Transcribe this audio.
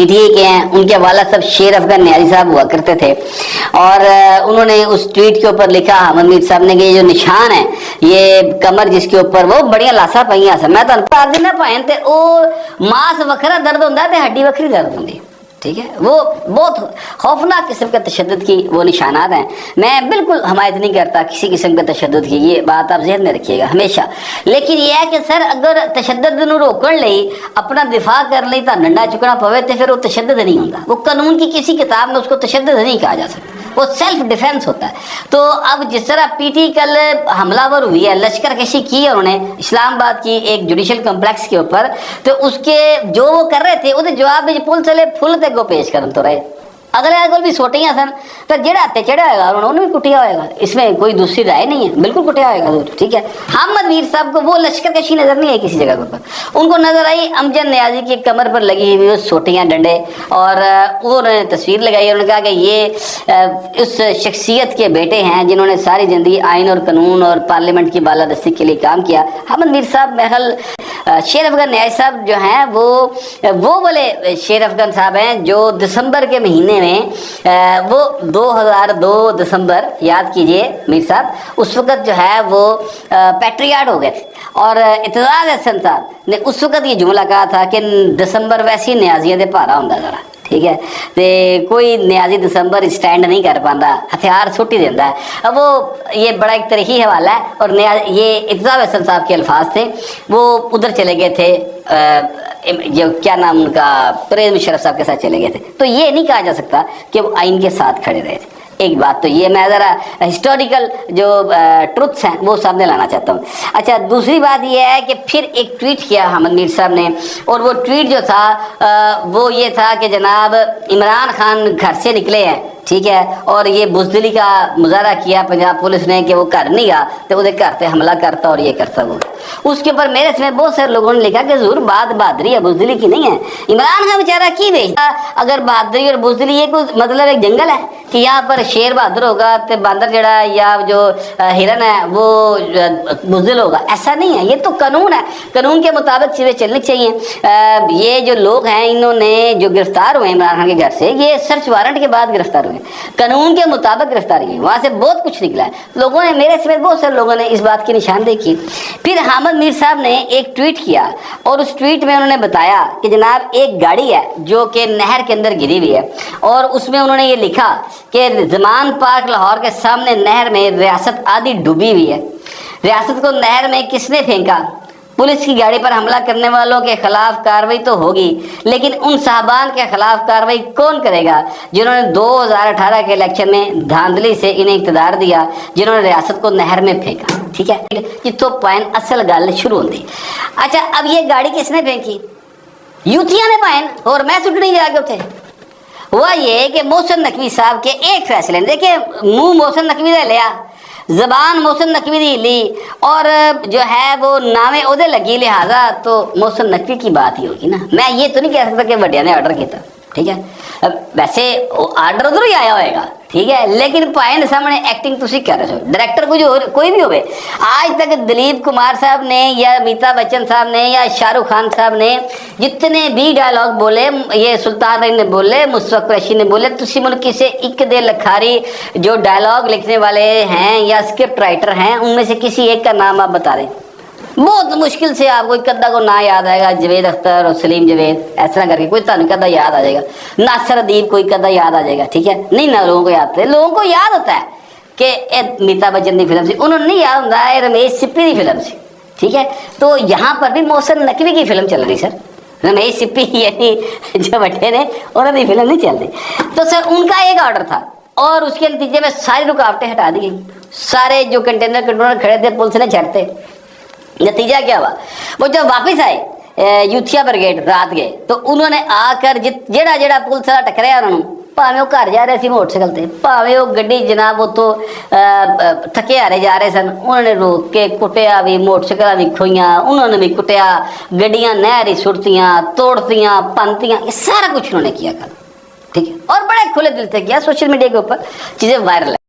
PTI के हैं, उनके वाला साहब शेर अफगान न्याजी साहब हुआ करते थे, और उन्होंने उस ट्वीट के ऊपर लिखा अहमद मीर साहब ने कि ये जो निशान है, ये कमर जिसके ऊपर वो बड़िया लाशा पाइया सन, मैं तो दिन भैन ते मांस वखरा दर्द होंदा ते हड्डी वखरी दर्द होंदी, ठीक है। वो बहुत खौफनाक किस्म के तशद्दुद की वो निशानात हैं। मैं बिल्कुल हमायत नहीं करता किसी किस्म के तशद्दुद की, ये बात आप जहन में रखिएगा हमेशा। लेकिन ये है कि सर अगर तशद्दुद नूं रोकण लई अपना दिफा कर लई तां डंडा चुकना पवे तो फिर वो तशद्दुद नहीं होता। वो कानून की किसी किताब में उसको तशद्दुद नहीं कहा जा सकता, वो सेल्फ डिफेंस होता है। तो अब जिस तरह पीटी कल हमलावर हुई है, लश्कर कशी की है उन्होंने इस्लामाबाद की एक जुडिशल कम्प्लेक्स के ऊपर, तो उसके जो वो कर रहे थे वो जवाब में पुलिस वाले फुल ते को पेश करन तो रहे। अगले को भी सोटियां सन तो जेड़ा हत्थे चढ़ा होगा उन्होंने भी कुटिया होगा, इसमें कोई दूसरी राय नहीं है, बिल्कुल कुटिया होगा, ठीक है। अहमद मीर साहब को वो लश्कर कशी नजर नहीं आई किसी जगह के ऊपर, उनको नजर आई अमजद न्याजी की कमर पर लगी हुई वो सोटियां डंडे, और वो उन्होंने तस्वीर लगाई। उन्होंने कहा कि ये उस शख्सियत के बेटे हैं जिन्होंने सारी जिंदगी आइन और कानून और पार्लियामेंट की बालादस्ती के लिए काम किया। अहमद मीर साहब महल शेर अफगान न्याजी साहब जो हैं वो वाले शेर अफगान साहब हैं जो दिसंबर के महीने में वो 2002 दिसंबर, याद कीजिए मीर साहब, उस वक़्त जो है वो पैट्रियाट हो गए थे। और इत्तेज़ाज़ हसन साहब ने उस वक़्त ये जुमला कहा था कि दिसंबर वैसे ही न्याजियां दे भारा होंदा ज़रा, ठीक है, तो कोई न्याजी दिसंबर स्टैंड नहीं कर पाता, हथियार सुट ही देता है। अब वो ये बड़ा एक तरीकी हवाला है, और ये इत्तेज़ाज़ हसन साहब के अल्फाज थे, वो उधर चले गए थे जो क्या नाम उनका परवेज़ मुशर्रफ साहब के साथ चले गए थे। तो ये नहीं कहा जा सकता कि वो आइन के साथ खड़े रहे थे। एक बात तो ये मैं ज़रा हिस्टोरिकल जो ट्रुथ्स हैं वो सामने लाना चाहता हूँ। अच्छा, दूसरी बात ये है कि फिर एक ट्वीट किया अहमद मीर साहब ने, और वो ट्वीट जो था वो ये था कि जनाब इमरान खान घर से निकले हैं, ठीक है, और ये बुजदिली का मुजाहरा किया पंजाब पुलिस ने कि वो घर नहीं गया तो वो घर से हमला करता और ये करता वो। उसके ऊपर मेरे इसमें बहुत सारे लोगों ने लिखा कि जरूर बात बहादुरी है, बुजदिली की नहीं है। इमरान खान बेचारा की भेजता अगर बहादुरी और बुजदिली ये कोई मतलब एक जंगल है कि यहाँ पर शेर बहादुर होगा तो बांदर जड़ा या जो हिरन है वो बुजदिल होगा, ऐसा नहीं है। ये तो कानून है, कानून के मुताबिक चीज़ें चलनी चाहिए। ये जो लोग हैं इन्होंने जो गिरफ्तार हुए इमरान खान के घर से, ये सर्च वारंट के बाद गिरफ्तार हुए, कानून के मुताबिक गिरफ्तारी की, वहाँ से बहुत कुछ निकला है। लोगों ने मेरे समेत बहुत सारे लोगों ने इस बात की निशानदेही की। फिर अहमद मीर साहब ने एक ट्वीट किया, और उस ट्वीट में उन्होंने बताया कि जनाब एक गाड़ी है जो कि नहर के अंदर गिरी हुई है, और उसमें उन्होंने ये लिखा कि ज़मान पार्क लाहौर के सामने नहर में रियासत आधी डूबी हुई है, रियासत को नहर में किसने फेंका? पुलिस की गाड़ी पर हमला करने वालों के खिलाफ कार्रवाई तो होगी, लेकिन उन साहबान के खिलाफ कार्रवाई कौन करेगा जिन्होंने 2018 के इलेक्शन में धांधली से इन्हें इक़्तिदार दिया, जिन्होंने रियासत को नहर में फेंका, ठीक है। ये तो पॉइंट असल गल शुरू होती। अच्छा, अब ये गाड़ी किसने फेंकी? यूथिया ने पाइन, और मैं सुटनी जाके उठे। हुआ ये कि मोहसिन नकवी साहब के एक फैसले ने, देखिए मुंह मोहसिन नकवी ने लिया, जबान मोहसिन नकवी दी ली, और जो है वो नामे ओदे लगी, लिहाजा तो मोहसिन नकवी की बात ही होगी ना। मैं ये तो नहीं कह सकता कि वड्डिया ने ऑर्डर किया, ठीक है, वैसे आर्डर उधर ही आया होएगा, ठीक है, लेकिन पॉइंट सामने एक्टिंग तुसी कर रहे हो। डायरेक्टर कोई भी होवे, आज तक दिलीप कुमार साहब ने या अमिताभ बच्चन साहब ने या शाहरुख खान साहब ने जितने भी डायलॉग बोले, ये सुल्तान रही ने बोले, मुस्तफा कुरैशी ने बोले, तुसी मुल्क से एक दे लखारी जो डायलॉग लिखने वाले हैं या स्क्रिप्ट राइटर हैं उनमें से किसी एक का नाम आप बता दें। बहुत मुश्किल से आपको एक अद्धा को ना याद आएगा, जवेद अख्तर और सलीम जवेद, ऐसा करके कोई तानु कदा याद आ जाएगा, नासिर अदीब कोई कदा याद आ जाएगा, ठीक है। नहीं ना लोगों को याद है, लोगों को याद होता है कि अमिताभ बच्चन की फिल्म सी, उन्होंने नहीं याद होता है रमेश सिप्पी की फिल्म सी, ठीक है। तो यहाँ पर भी मोहसिन नकवी की फिल्म चल रही सर, रमेश सिप्पी यानी जो बटे ने उन्होंने फिल्म नहीं चल रही। तो सर उनका एक ऑर्डर था, और उसके नतीजे में सारी रुकावटें हटा दी गई, सारे जो कंटेनर खड़े थे पुलिस ने छड़ते। नतीजा क्या हुआ, वो जब वापस आए यूथिया ब्रिगेड रात गए तो उन्होंने आकर जेड़ा जेड़ा पुलिस वाला टकराया उन्होंने, भावें वो घर जा रहे थे मोटरसाइकिल से, भावें वो गड्डी जनाब वो तो थके हारे जा रहे सन, उन्होंने रोक के कुटिया भी, मोटरसाइकिल भी खोइयां, उन्होंने भी कुटिया, गड्डियां नहर ही सुटतियां, तोड़तियां, पंतियां, ये सारा कुछ उन्होंने किया कल, ठीक है, और बड़े खुले दिल से किया। सोशल मीडिया के ऊपर चीज़ें वायरल है।